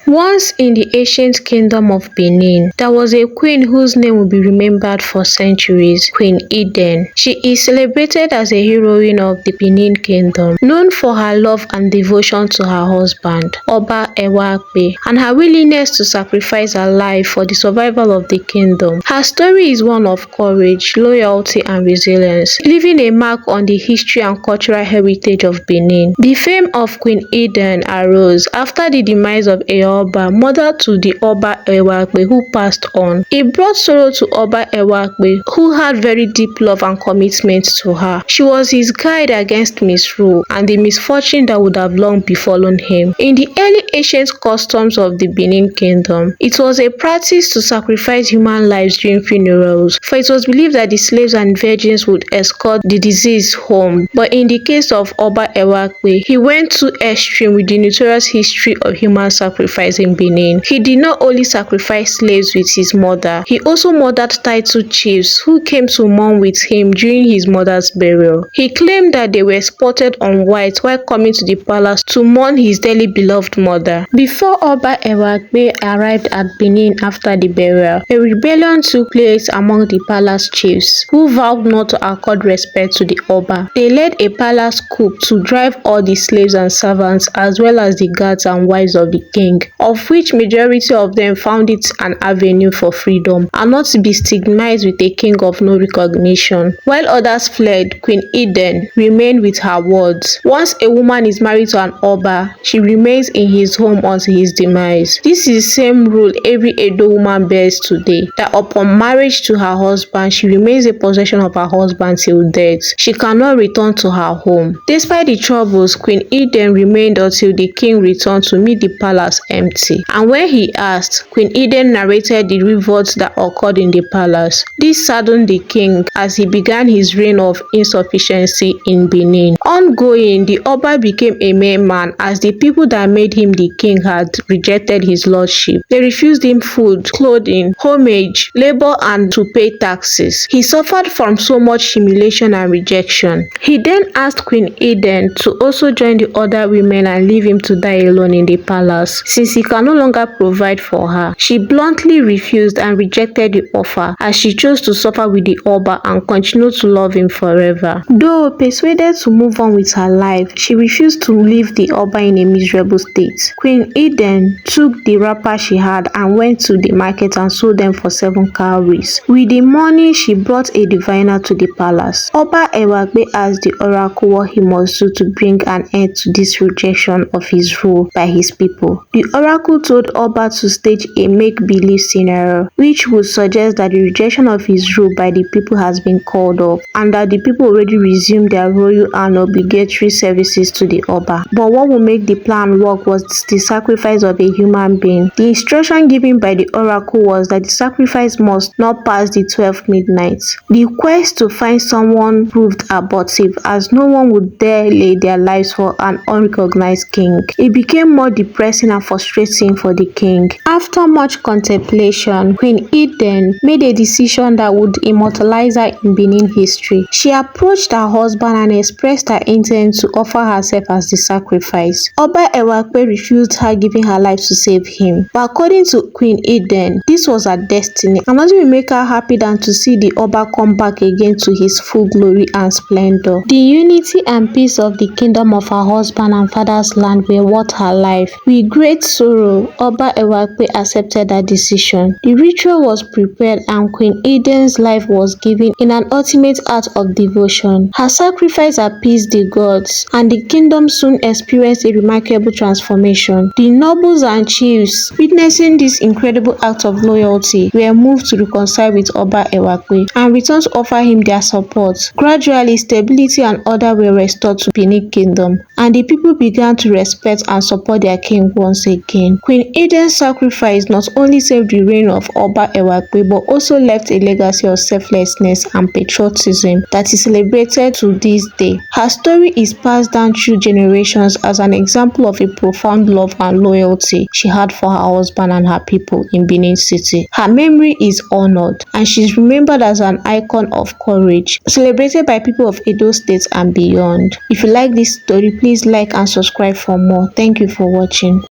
Once in the ancient kingdom of Benin, there was a queen whose name will be remembered for centuries, Queen Iden. She is celebrated as a heroine of the Benin kingdom, known for her love and devotion to her husband, Oba Ewakbe, and her willingness to sacrifice her life for the survival of the kingdom. Her story is one of courage, loyalty, and resilience, leaving a mark on the history and cultural heritage of Benin. The fame of Queen Iden arose after the demise of Oba, mother to the Oba Ewakbe, who passed on. It brought sorrow to Oba Ewakbe, who had very deep love and commitment to her. She was his guide against misrule and the misfortune that would have long befallen him. In the early ancient customs of the Benin kingdom, it was a practice to sacrifice human lives during funerals, for it was believed that the slaves and virgins would escort the deceased home. But in the case of Oba Ewakbe, he went too extreme with the notorious history of human sacrifice in Benin. He did not only sacrifice slaves with his mother, he also murdered titled chiefs who came to mourn with him during his mother's burial. He claimed that they were spotted on white while coming to the palace to mourn his dearly beloved mother. Before Oba Ewakbe arrived at Benin after the burial, a rebellion took place among the palace chiefs, who vowed not to accord respect to the Oba. They led a palace coup to drive all the slaves and servants as well as the guards and wives of the king, of which majority of them found it an avenue for freedom and not to be stigmatized with a king of no recognition. While others fled, Queen Iden remained with her words. Once a woman is married to an Oba, she remains in his home until his demise. This is the same rule every Edo woman bears today, that upon marriage to her husband, she remains a possession of her husband till death. She cannot return to her home. Despite the troubles, Queen Iden remained until the king returned to meet the palace empty. And when he asked, Queen Iden narrated the revolts that occurred in the palace. This saddened the king as he began his reign of insufficiency in Benin. Ongoing, the Oba became a mere man as the people that made him the king had rejected his lordship. They refused him food, clothing, homage, labor, and to pay taxes. He suffered from so much humiliation and rejection. He then asked Queen Iden to also join the other women and leave him to die alone in the palace, since he can no longer provide for her. She bluntly refused and rejected the offer, as she chose to suffer with the Oba and continue to love him forever. Though persuaded to move on with her life, she refused to leave the Oba in a miserable state. Queen Iden took the wrapper she had and went to the market and sold them for 7 cowries. With the money, she brought a diviner to the palace. Oba Ewakbe asked the oracle what he must do to bring an end to this rejection of his rule by his people. The oracle told Oba to stage a make-believe scenario, which would suggest that the rejection of his rule by the people has been called off, and that the people already resumed their royal and obligatory services to the Oba. But what would make the plan work was the sacrifice of a human being. The instruction given by the oracle was that the sacrifice must not pass the 12th midnight. The quest to find someone proved abortive, as no one would dare lay their lives for an unrecognized king. It became more depressing and frustrating for the king. After much contemplation, Queen Iden made a decision that would immortalize her in Benin history. She approached her husband and expressed her intent to offer herself as the sacrifice. Oba Ewakbe refused her, giving her life to save him. But according to Queen Iden, this was her destiny, and nothing will make her happy than to see the Oba come back again to his full glory and splendor. The unity and peace of the kingdom of her husband and father's land were worth her life. With great sorrow, Oba Ewakbe accepted that decision. The ritual was prepared and Queen Iden's life was given in an ultimate act of devotion. Her sacrifice appeased the gods, and the kingdom soon experienced a remarkable transformation. The nobles and chiefs, witnessing this incredible act of loyalty, were moved to reconcile with Oba Ewakbe and returned to offer him their support. Gradually, stability and order were restored to Benin kingdom, and the people began to respect and support their king once again. Queen Iden's sacrifice not only saved the reign of Oba Ewakbe but also left a legacy of selflessness and patriotism that is celebrated to this day. Her story is passed down through generations as an example of a profound love and loyalty she had for her husband and her people in Benin City. Her memory is honored and she is remembered as an icon of courage, celebrated by people of Edo State and beyond. If you like this story, please like and subscribe for more. Thank you for watching.